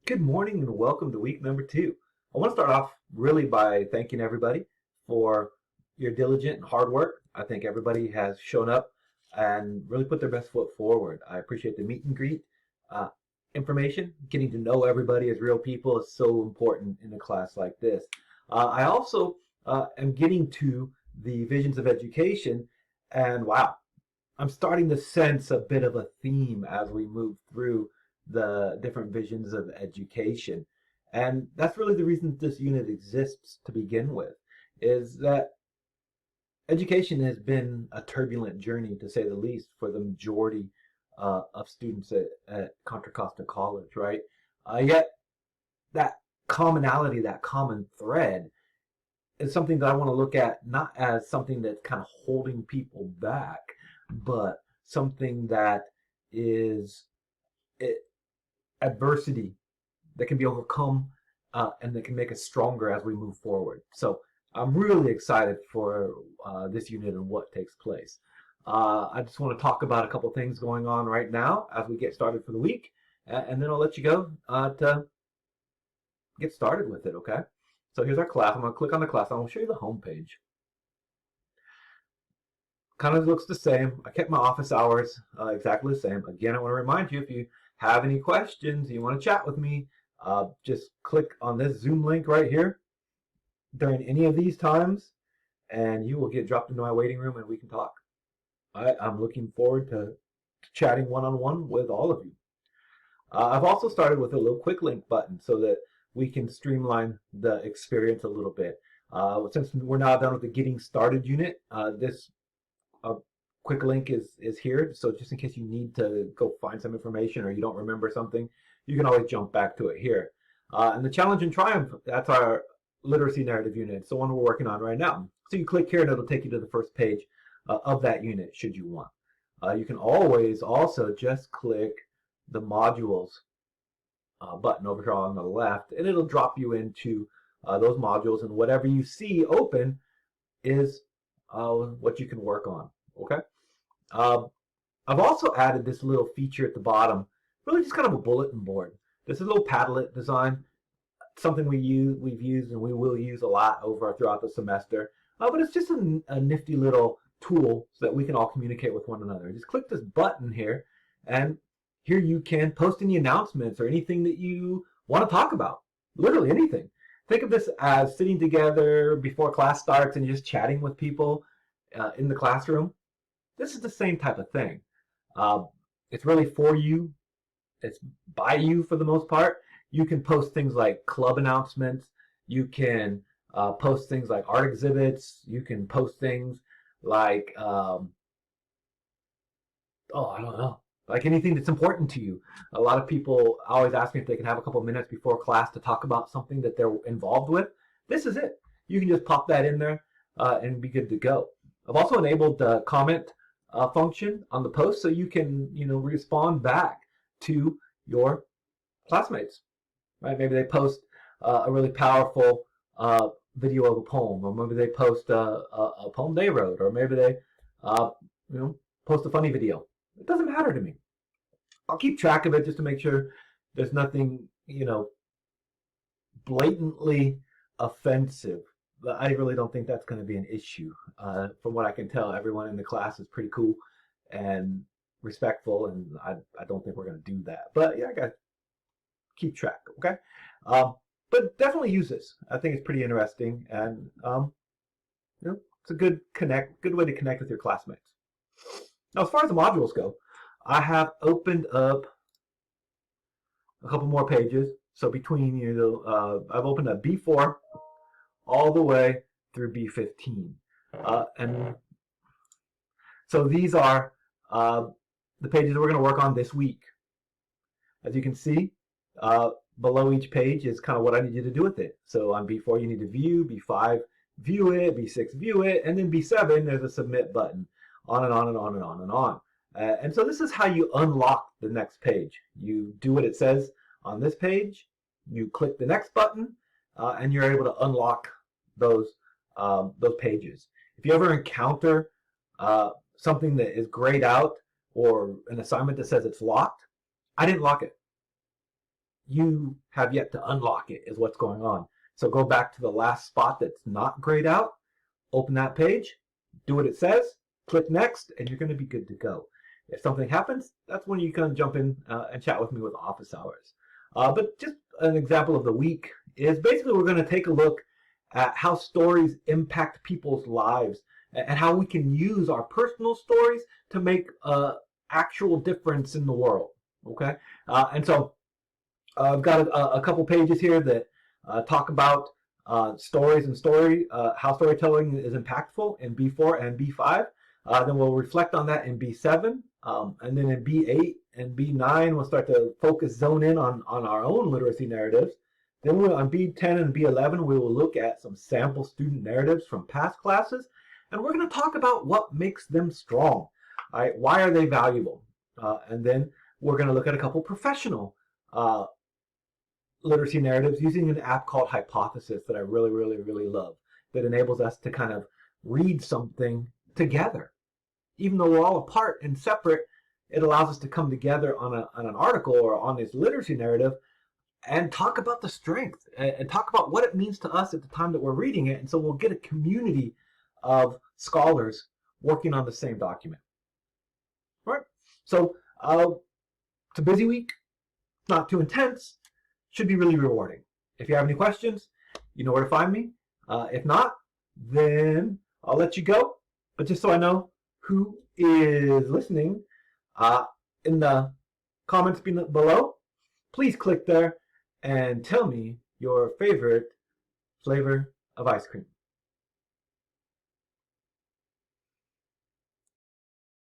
Good morning and welcome to week number 2. I want to start off really by thanking everybody for your diligent and hard work. I think everybody has shown up and really put their best foot forward. I appreciate the meet and greet uh, information. Getting to know everybody as real people is so important in a class like this. I also am getting to the visions of education, and wow, I'm starting to sense a bit of a theme as we move through the different visions of education. And that's really the reason this unit exists to begin with, is that education has been a turbulent journey, to say the least, for the majority of students at Contra Costa College, right? Yet that commonality, that common thread, is something that I want to look at not as something that's kind of holding people back, but something that is it, adversity that can be overcome and that can make us stronger as we move forward. So I'm really excited for this unit and what takes place. I just want to talk about a couple things going on right now as we get started for the week, and then I'll let you go to get started with it, okay? So here's our class. I'm going to click on the class. I'm going to show you the home page. Kind of looks the same. I kept my office hours exactly the same. Again, I want to remind you, if you have any questions, you want to chat with me, just click on this Zoom link right here during any of these times, and you will get dropped into my waiting room and we can talk. I'm looking forward to chatting one-on-one with all of you. I've also started with a little quick link button so that we can streamline the experience a little bit. Since we're now done with the getting started unit, this quick link is here. So just in case you need to go find some information or you don't remember something, you can always jump back to it here. And the challenge and triumph, that's our literacy narrative unit. It's the one we're working on right now. So you click here and it'll take you to the first page of that unit should you want. You can always also just click the modules button over here on the left, and it'll drop you into those modules, and whatever you see open is what you can work on. Okay. I've also added this little feature at the bottom, really just kind of a bulletin board. This is a little Padlet design, something we've used and we will use a lot throughout the semester. But it's just a nifty little tool so that we can all communicate with one another. Just click this button here, and here you can post any announcements or anything that you want to talk about. Literally anything. Think of this as sitting together before class starts and just chatting with people in the classroom. This is the same type of thing. Uh, it's really for you. It's by you for the most part. You can post things like club announcements. You can post things like art exhibits. You can post things like, I don't know, like anything that's important to you. A lot of people always ask me if they can have a couple of minutes before class to talk about something that they're involved with. This is it. You can just pop that in there and be good to go. I've also enabled the comment function on the post so you can, respond back to your classmates. Right? Maybe they post a really powerful video of a poem, or maybe they post a poem they wrote, or maybe they, post a funny video. It doesn't matter to me. I'll keep track of it just to make sure there's nothing, blatantly offensive. But I really don't think that's going to be an issue. From what I can tell, everyone in the class is pretty cool and respectful, and I don't think we're going to do that. But yeah, I got to keep track, okay? But definitely use this. I think it's pretty interesting, and it's a good way to connect with your classmates. Now, as far as the modules go, I have opened up a couple more pages. So between I've opened up B4 all the way through B15, and so these are the pages we're going to work on this week. As you can see, below each page is kind of what I need you to do with it. So on B4, you need to view, B5, view it, B6, view it, and then B7, there's a submit button. On and on and on and on and on. And so this is how you unlock the next page. You do what it says on this page, you click the next button, and you're able to unlock those pages. If you ever encounter something that is grayed out or an assignment that says it's locked, I didn't lock it. you have yet to unlock it is what's going on. So go back to the last spot that's not grayed out, open that page, do what it says, click next, and you're going to be good to go. If something happens, that's when you can jump in and chat with me with office hours. But just an example of the week is basically we're going to take a look at how stories impact people's lives and how we can use our personal stories to make an actual difference in the world. Okay, and so I've got a couple pages here that talk about stories and how storytelling is impactful in B4 and B5. Then we'll reflect on that in B7, and then in B8 and B9 we'll start to zone in on our own literacy narratives. Then on B10 and B11 we will look at some sample student narratives from past classes, and we're going to talk about what makes them strong. All right, why are they valuable? And then we're going to look at a couple professional literacy narratives using an app called Hypothesis that I really, really, really love, that enables us to kind of read something together. Even though we're all apart and separate, it allows us to come together on an article or on this literacy narrative and talk about the strength and talk about what it means to us at the time that we're reading it. And so we'll get a community of scholars working on the same document. All right? So it's a busy week, not too intense, should be really rewarding. If you have any questions, you know where to find me. If not, then I'll let you go. But just so I know who is listening, in the comments below, please click there and tell me your favorite flavor of ice cream.